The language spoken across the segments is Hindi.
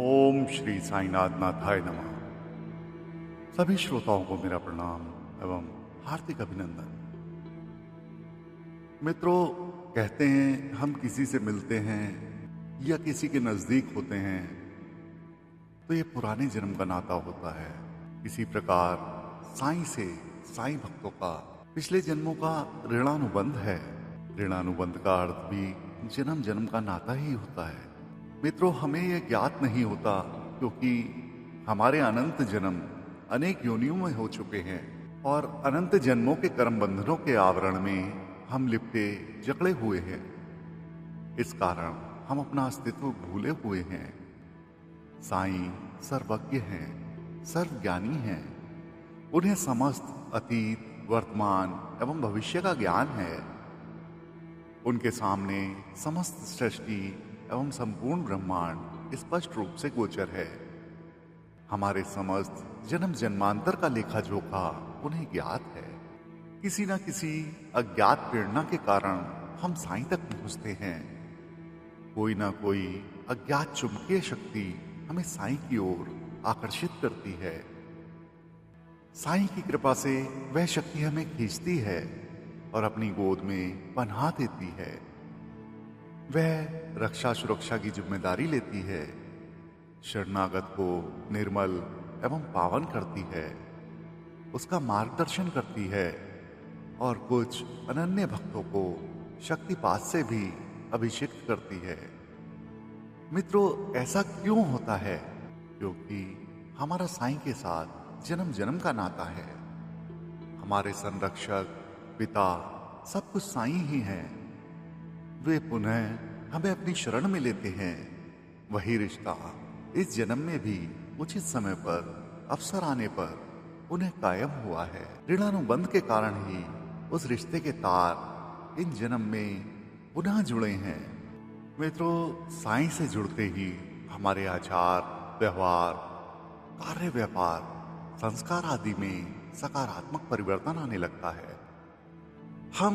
ओम श्री साईनाथ नाथाय नमः। सभी श्रोताओं को मेरा प्रणाम एवं हार्दिक अभिनंदन। मित्रों, कहते हैं हम किसी से मिलते हैं या किसी के नजदीक होते हैं तो ये पुराने जन्म का नाता होता है। इसी प्रकार साईं से साईं भक्तों का पिछले जन्मों का ऋणानुबंध है। ऋणानुबंध का अर्थ भी जन्म जन्म का नाता ही होता है। मित्रों, हमें यह ज्ञात नहीं होता क्योंकि हमारे अनंत जन्म अनेक योनियों में हो चुके हैं और अनंत जन्मों के कर्म बंधनों के आवरण में हम लिपटे जकड़े हुए हैं। इस कारण हम अपना अस्तित्व भूले हुए हैं। साईं सर्वज्ञ हैं, सर्वज्ञानी हैं। उन्हें समस्त अतीत, वर्तमान एवं भविष्य का ज्ञान है। उनके सामने समस्त सृष्टि एवं संपूर्ण ब्रह्मांड स्पष्ट रूप से गोचर है। हमारे समस्त जन्म जन्मांतर का लेखा जोखा उन्हें ज्ञात है। किसी न किसी अज्ञात प्रेरणा के कारण हम साईं तक पहुंचते हैं। कोई ना कोई अज्ञात चुंबकीय शक्ति हमें साईं की ओर आकर्षित करती है। साईं की कृपा से वह शक्ति हमें खींचती है और अपनी गोद में पनाह देती है। वह रक्षा सुरक्षा की जिम्मेदारी लेती है, शरणागत को निर्मल एवं पावन करती है, उसका मार्गदर्शन करती है और कुछ अनन्य भक्तों को शक्तिपात से भी अभिषिक्त करती है। मित्रों, ऐसा क्यों होता है? क्योंकि हमारा साईं के साथ जन्म जन्म का नाता है। हमारे संरक्षक, पिता सब कुछ साईं ही हैं। वे पुनः हमें अपनी शरण में लेते हैं। वही रिश्ता इस जन्म में भी उचित समय पर, अवसर आने पर उन्हें कायम हुआ है। ऋणानुबंध के कारण ही उस रिश्ते के तार इन जन्म में पुनः जुड़े हैं। मित्रों, साईं से जुड़ते ही हमारे आचार, व्यवहार, कार्य व्यापार, संस्कार आदि में सकारात्मक परिवर्तन आने लगता है। हम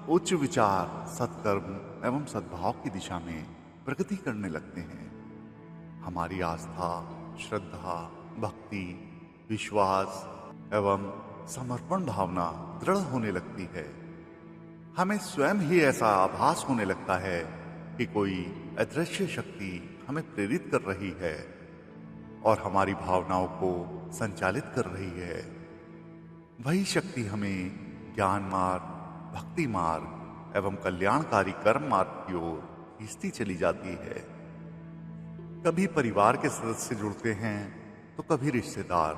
उच्च विचार, सत्कर्म एवं सद्भाव की दिशा में प्रगति करने लगते हैं। हमारी आस्था, श्रद्धा, भक्ति, विश्वास एवं समर्पण भावना दृढ़ होने लगती है। हमें स्वयं ही ऐसा आभास होने लगता है कि कोई अदृश्य शक्ति हमें प्रेरित कर रही है और हमारी भावनाओं को संचालित कर रही है। वही शक्ति हमें ज्ञान मार्ग, भक्ति मार्ग एवं कल्याणकारी कर्म मार्ग की ओर खींचती चली जाती है। कभी परिवार के सदस्य जुड़ते हैं तो कभी रिश्तेदार,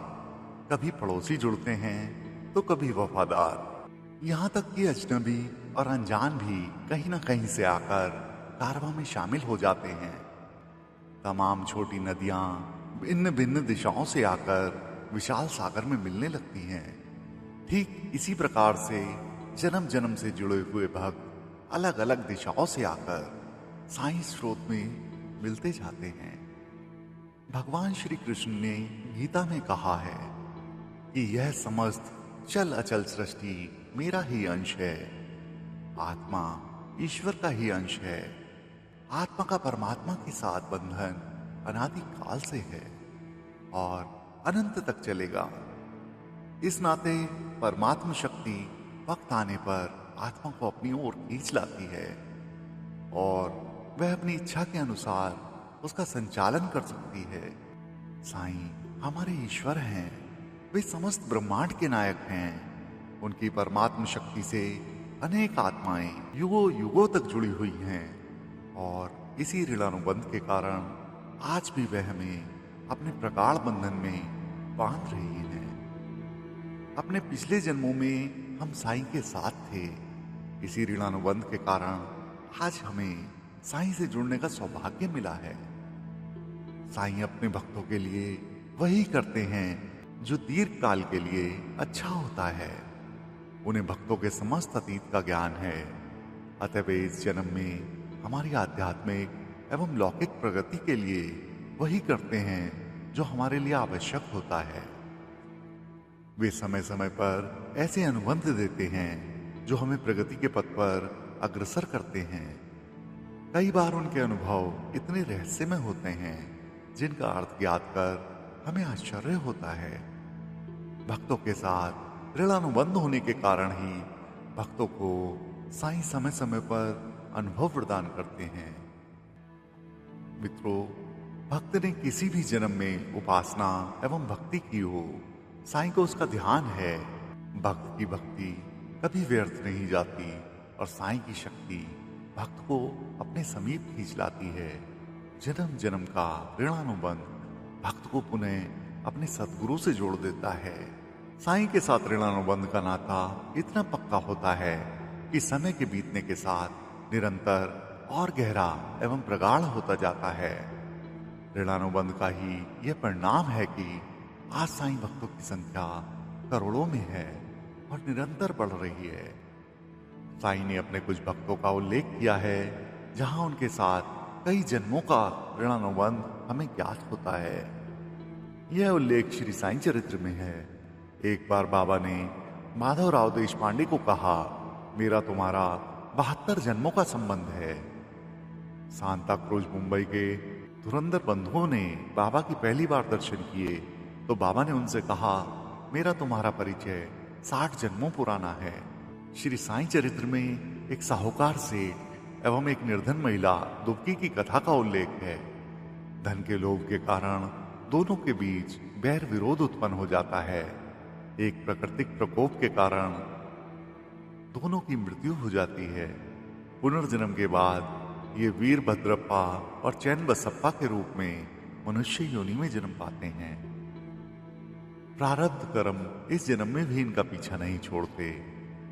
कभी पड़ोसी जुड़ते हैं तो कभी वफादार, यहाँ तक कि अजनबी और अनजान भी कहीं ना कहीं से आकर कारवां में शामिल हो जाते हैं। तमाम छोटी नदियां भिन्न भिन्न दिशाओं से आकर विशाल सागर में मिलने लगती हैं। ठीक इसी प्रकार से जन्म जन्म से जुड़े हुए भक्त अलग अलग दिशाओं से आकर साईं स्रोत में मिलते जाते हैं। भगवान श्री कृष्ण ने गीता में कहा है कि यह समस्त चल अचल सृष्टि मेरा ही अंश है। आत्मा ईश्वर का ही अंश है। आत्मा का परमात्मा के साथ बंधन अनादि काल से है और अनंत तक चलेगा। इस नाते परमात्मा शक्ति वक्त आने पर आत्मा को अपनी ओर खींच लाती है और वह अपनी इच्छा के अनुसार उसका संचालन कर सकती है। साईं हमारे ईश्वर हैं। वे समस्त ब्रह्मांड के नायक हैं। उनकी परमात्मा शक्ति से अनेक आत्माएं युगों युगों तक जुड़ी हुई हैं और इसी ऋणानुबंध के कारण आज भी वह हमें अपने प्रगाढ़ बंधन में बांध रही है। अपने पिछले जन्मों में हम साईं के साथ थे। इसी ऋणानुबंध के कारण आज हमें साईं से जुड़ने का सौभाग्य मिला है। साईं अपने भक्तों के लिए वही करते हैं जो दीर्घ काल के लिए अच्छा होता है। उन्हें भक्तों के समस्त अतीत का ज्ञान है। अतः इस जन्म में हमारी आध्यात्मिक एवं लौकिक प्रगति के लिए वही करते हैं जो हमारे लिए आवश्यक होता है। वे समय समय पर ऐसे अनुबंध देते हैं जो हमें प्रगति के पथ पर अग्रसर करते हैं। कई बार उनके अनुभव इतने रहस्यमय होते हैं जिनका अर्थ याद कर हमें आश्चर्य होता है। भक्तों के साथ ऋणानुबंध होने के कारण ही भक्तों को साईं समय समय पर अनुभव प्रदान करते हैं। मित्रों, भक्त ने किसी भी जन्म में उपासना एवं भक्ति की हो, साईं को उसका ध्यान है। भक्त की भक्ति कभी व्यर्थ नहीं जाती और साईं की शक्ति भक्त को अपने समीप खींच लाती है। जन्म जन्म का ऋणानुबंध भक्त को पुनः अपने सद्गुरु से जोड़ देता है। साईं के साथ ऋणानुबंध का नाता इतना पक्का होता है कि समय के बीतने के साथ निरंतर और गहरा एवं प्रगाढ़ होता जाता है। ऋणानुबंध का ही यह परिणाम है कि आज साईं भक्तों की संख्या करोड़ों में है और निरंतर बढ़ रही है। साईं ने अपने कुछ भक्तों का उल्लेख किया है जहां उनके साथ कई जन्मों का ऋणानुबंध हमें ज्ञात होता है। यह उल्लेख श्री साईं चरित्र में है। एक बार बाबा ने माधवराव देशपांडे को कहा, मेरा तुम्हारा 72 जन्मों का संबंध है। सांता क्रूज मुंबई के धुरंधर बंधुओं ने बाबा की पहली बार दर्शन किए तो बाबा ने उनसे कहा, मेरा तुम्हारा परिचय 60 जन्मों पुराना है। श्री साईं चरित्र में एक साहूकार सेठ एवं एक निर्धन महिला दुबकी की कथा का उल्लेख है। धन के लोभ के कारण दोनों के बीच बैर विरोध उत्पन्न हो जाता है। एक प्राकृतिक प्रकोप के कारण दोनों की मृत्यु हो जाती है। पुनर्जन्म के बाद ये वीरभद्रप्पा और चैन बसप्पा के रूप में मनुष्य योनि में जन्म पाते हैं। प्रारब्ध कर्म इस जन्म में भी इनका पीछा नहीं छोड़ते।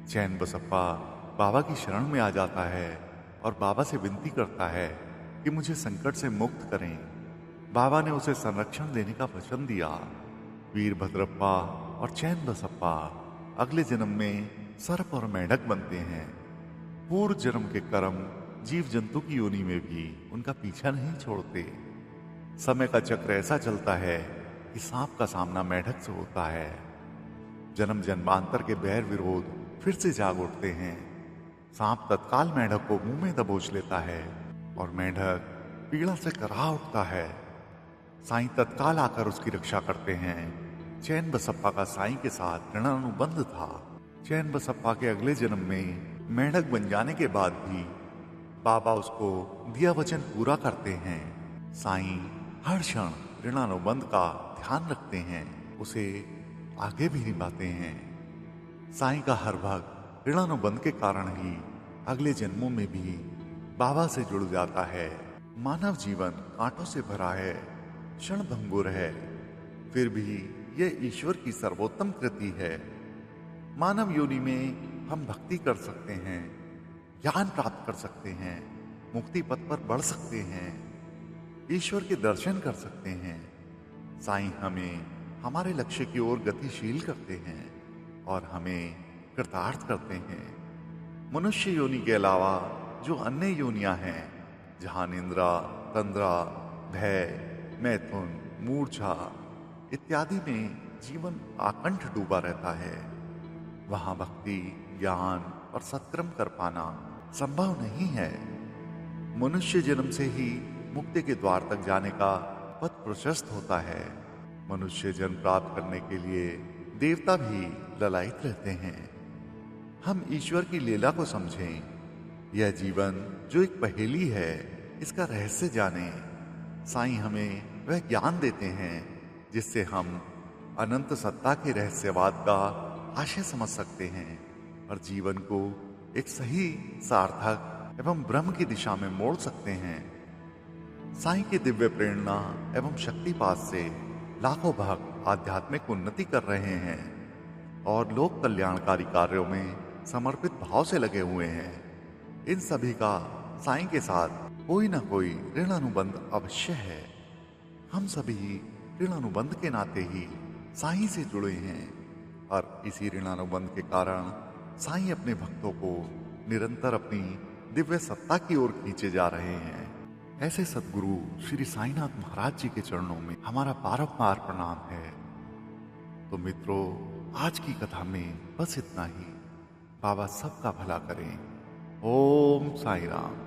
चैन बसप्पा बाबा की शरण में आ जाता है और बाबा से विनती करता है कि मुझे संकट से मुक्त करें। बाबा ने उसे संरक्षण देने का वचन दिया। वीरभद्रप्पा और चैन बसप्पा अगले जन्म में सर्प और मेंढक बनते हैं। पूर्व जन्म के कर्म जीव जंतु की योनि में भी उनका पीछा नहीं छोड़ते। समय का चक्र ऐसा चलता है कि सांप का सामना मेंढक से होता है। जन्म जन्मांतर के बैर विरोध फिर से जाग उठते हैं। सांप तत्काल मेंढक को मुंह में दबोच लेता है और मेंढक पीड़ा से कराह उठता है। साईं तत्काल आकर उसकी रक्षा करते हैं। चैन बसप्पा का साईं के साथ ऋणानुबंध था। चैन बसप्पा के अगले जन्म में मेंढक बन जाने के बाद भी बाबा उसको दिया वचन पूरा करते हैं। साईं हर क्षण ऋणानुबंध का ध्यान रखते हैं, उसे आगे भी निभाते हैं। साईं का हर भक्त ऋणानुबंध के कारण ही अगले जन्मों में भी बाबा से जुड़ जाता है। मानव जीवन कांटों से भरा है, क्षणभंगुर है, फिर भी यह ईश्वर की सर्वोत्तम कृति है। मानव योनि में हम भक्ति कर सकते हैं, ज्ञान प्राप्त कर सकते हैं, मुक्ति पथ पर बढ़ सकते हैं, ईश्वर के दर्शन कर सकते हैं। साईं हमें हमारे लक्ष्य की ओर गतिशील करते हैं और हमें कृतार्थ करते हैं। मनुष्य योनि के अलावा जो अन्य योनियां हैं, जहां निंद्रा, तंद्रा, भय, मैथुन, मूर्छा इत्यादि में जीवन आकंठ डूबा रहता है, वहां भक्ति, ज्ञान और सत्कर्म कर पाना संभव नहीं है। मनुष्य जन्म से ही मुक्ति के द्वार तक जाने का पथ प्रशस्त होता है। मनुष्य जन्म प्राप्त करने के लिए देवता भी ललायित रहते हैं। हम ईश्वर की लीला को समझें। यह जीवन जो एक पहेली है, इसका रहस्य जानें। साईं हमें वह ज्ञान देते हैं जिससे हम अनंत सत्ता के रहस्यवाद का आशय समझ सकते हैं और जीवन को एक सही, सार्थक एवं ब्रह्म की दिशा में मोड़ सकते हैं। साईं की दिव्य प्रेरणा एवं शक्तिपात से लाखों भक्त आध्यात्मिक उन्नति कर रहे हैं और लोक कल्याणकारी कार्यों में समर्पित भाव से लगे हुए हैं। इन सभी का साईं के साथ कोई ना कोई ऋणानुबंध अवश्य है। हम सभी ऋणानुबंध के नाते ही साईं से जुड़े हैं और इसी ऋणानुबंध के कारण साईं अपने भक्तों को निरंतर अपनी दिव्य सत्ता की ओर खींचे जा रहे हैं। ऐसे सद्गुरु श्री साईनाथ महाराज जी के चरणों में हमारा बारंबार प्रणाम है। तो मित्रों, आज की कथा में बस इतना ही। बाबा सबका भला करें। ओम साई राम।